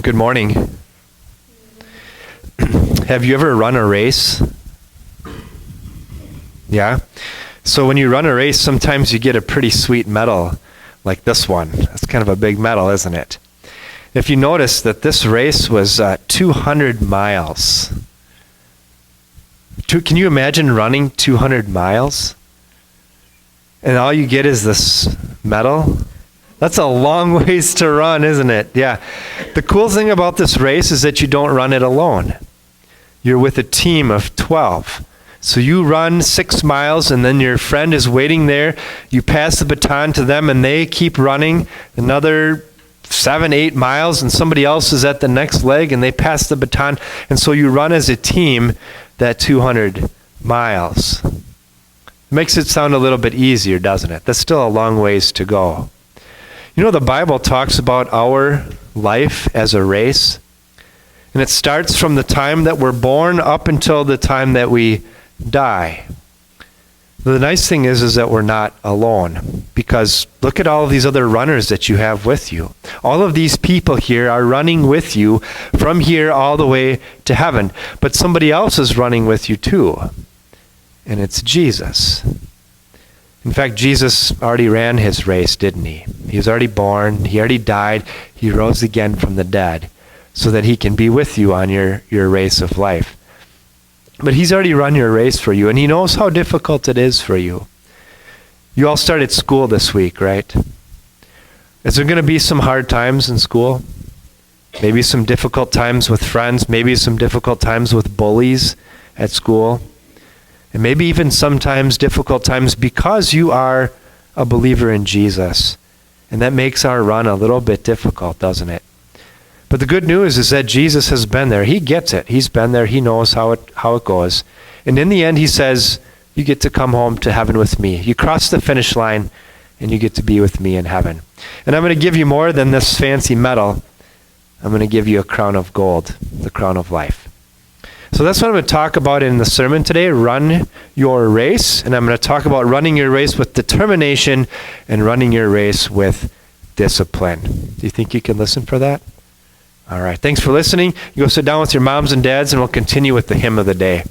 Good morning. Have you ever run a race? Yeah? So when you run a race, sometimes you get a pretty sweet medal like this one. That's kind of a big medal, isn't it? If you notice that this race was 200 miles. Can you imagine running 200 miles? And all you get is this medal? That's a long ways to run, isn't it? Yeah. The cool thing about this race is that you don't run it alone. You're with a team of 12. So you run 6 miles and then your friend is waiting there. You pass the baton to them and they keep running another 7, 8 miles and somebody else is at the next leg and they pass the baton. And so you run as a team that 200 miles. It makes it sound a little bit easier, doesn't it? That's still a long ways to go. You know, the Bible talks about our life as a race. And it starts from the time that we're born up until the time that we die. The nice thing is that we're not alone, because look at all of these other runners that you have with you. All of these people here are running with you from here all the way to heaven. But somebody else is running with you too, and it's Jesus. In fact, Jesus already ran his race, didn't he? He was already born, he already died, he rose again from the dead, so that he can be with you on your race of life. But he's already run your race for you, and he knows how difficult it is for you. You all started school this week, right? Is there going to be some hard times in school? Maybe some difficult times with friends, maybe some difficult times with bullies at school, and maybe even sometimes difficult times because you are a believer in Jesus. And that makes our run a little bit difficult, doesn't it? But the good news is that Jesus has been there. He gets it. He's been there. He knows how it goes. And in the end, he says, you get to come home to heaven with me. You cross the finish line, and you get to be with me in heaven. And I'm going to give you more than this fancy medal. I'm going to give you a crown of gold, the crown of life. So that's what I'm going to talk about in the sermon today, run your race. And I'm going to talk about running your race with determination and running your race with discipline. Do you think you can listen for that? All right, thanks for listening. You go sit down with your moms and dads, and we'll continue with the hymn of the day.